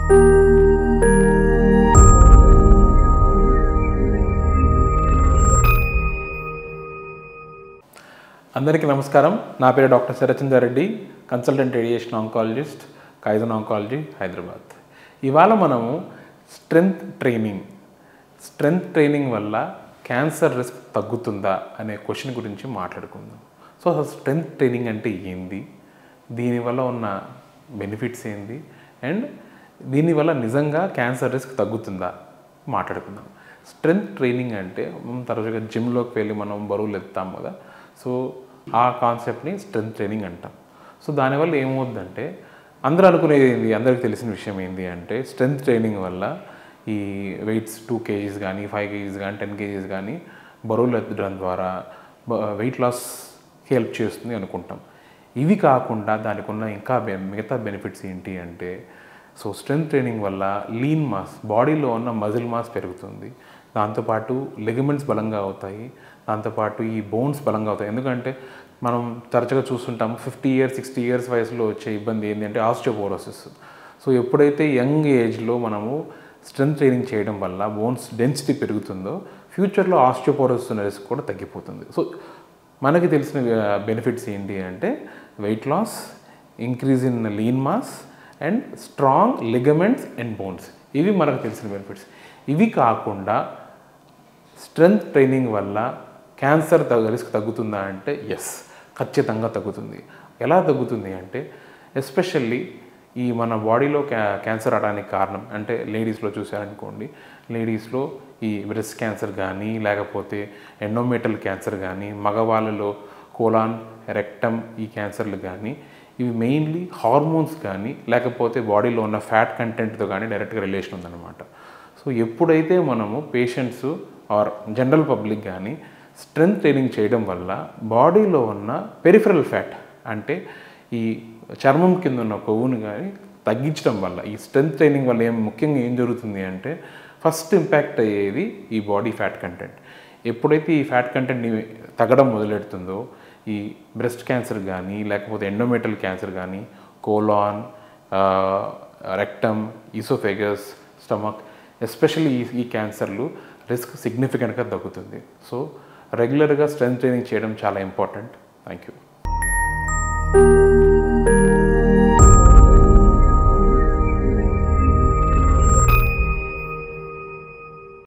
అందరికీ నమస్కారం. నా పేరు doctor Sarachandra Reddy, consultant radiation oncologist, kaizen oncology, Hyderabad. ఇవాళ మనము స్ట్రెంగ్త్ ట్రైనింగ్ వల్ల క్యాన్సర్ రిస్క్ తగ్గుతుందా అనే క్వశ్చన్ గురించి మాట్లాడుకుందాం. సో అసలు స్ట్రెంగ్త్ ట్రైనింగ్ అంటే ఏంది, దీనివల్ల ఉన్న బెనిఫిట్స్ ఏంది, అండ్ దీనివల్ల నిజంగా క్యాన్సర్ రిస్క్ తగ్గుతుందా మాట్లాడుకుందాం. స్ట్రెంగ్త్ ట్రైనింగ్ అంటే తరచుగా జిమ్లోకి వెళ్ళి మనం బరువులు ఎత్తాం కదా, సో ఆ కాన్సెప్ట్ని స్ట్రెంగ్త్ ట్రైనింగ్ అంటాం. సో దానివల్ల ఏమవుద్దంటే అందరూ అనుకునేది ఏంది, అందరికీ తెలిసిన విషయం ఏంటి అంటే స్ట్రెంగ్త్ ట్రైనింగ్ వల్ల ఈ వెయిట్స్ 2 kgs కానీ 5 kgs కానీ 10 kgs కానీ బరువులు ఎత్తడం ద్వారా వెయిట్ లాస్కి హెల్ప్ చేస్తుంది అనుకుంటాం. ఇవి కాకుండా దానికి ఉన్న ఇంకా మిగతా బెనిఫిట్స్ ఏంటి అంటే, సో స్ట్రెంగ్త్ ట్రైనింగ్ వల్ల లీన్ మాస్, బాడీలో ఉన్న మజిల్ మాస్ పెరుగుతుంది, దాంతోపాటు లిగమెంట్స్ బలంగా అవుతాయి, దాంతోపాటు ఈ బోన్స్ బలంగా అవుతాయి. ఎందుకంటే మనం తరచుగా చూస్తుంటాము 50 years 60 years వయసులో వచ్చే ఇబ్బంది ఏంటి అంటే ఆస్టియోపోరోసిస్. సో ఎప్పుడైతే యంగ్ ఏజ్లో మనము స్ట్రెంగ్త్ ట్రైనింగ్ చేయడం వల్ల బోన్స్ డెన్సిటీ పెరుగుతుందో ఫ్యూచర్లో ఆస్టియోపోరోసిస్ రిస్క్ కూడా తగ్గిపోతుంది. సో మనకి తెలిసిన బెనిఫిట్స్ ఏంటి అంటే weight loss, increase in lean mass and strong ligaments and bones. ఇవి మనకు తెలిసిన బెనిఫిట్స్. ఇవి కాకుండా స్ట్రెంగ్త్ ట్రైనింగ్ వల్ల క్యాన్సర్ రిస్క్ తగ్గుతుందా అంటే ఎస్, ఖచ్చితంగా తగ్గుతుంది. ఎలా తగ్గుతుంది అంటే ఎస్పెషల్లీ ఈ మన బాడీలో క్యాన్సర్ రావడానికి కారణం అంటే లేడీస్లో చూసారనుకోండి, లేడీస్లో ఈ బ్రెస్ట్ క్యాన్సర్ కానీ లేకపోతే ఎండోమెట్రియల్ క్యాన్సర్ కానీ, మగవాళ్ళలో కోలాన్, రెక్టమ్ ఈ క్యాన్సర్లు కానీ, ఇవి మెయిన్లీ హార్మోన్స్ కానీ లేకపోతే బాడీలో ఉన్న ఫ్యాట్ కంటెంట్తో కానీ డైరెక్ట్గా రిలేషన్ ఉందన్నమాట. సో ఎప్పుడైతే మనము పేషెంట్స్ ఆర్ జనరల్ పబ్లిక్ కానీ స్ట్రెంగ్త్ ట్రైనింగ్ చేయడం వల్ల బాడీలో ఉన్న పెరిఫరల్ ఫ్యాట్ అంటే ఈ చర్మం కింద ఉన్న కొవ్వును కానీ తగ్గించడం వల్ల, ఈ స్ట్రెంగ్త్ ట్రైనింగ్ వల్ల ముఖ్యంగా ఏం జరుగుతుంది అంటే ఫస్ట్ ఇంపాక్ట్ అయ్యేది ఈ బాడీ ఫ్యాట్ కంటెంట్. ఎప్పుడైతే ఈ ఫ్యాట్ కంటెంట్ని తగ్గడం మొదలెడుతుందో ఈ బ్రెస్ట్ క్యాన్సర్ కానీ లేకపోతే ఎండోమెట్రియల్ క్యాన్సర్ కానీ, colon, rectum, oesophagus, stomach, especially ఈ క్యాన్సర్లు రిస్క్ సిగ్నిఫికెంట్గా తగ్గుతుంది. సో రెగ్యులర్గా స్ట్రెంగ్త్ ట్రైనింగ్ చేయడం చాలా ఇంపార్టెంట్. Thank you.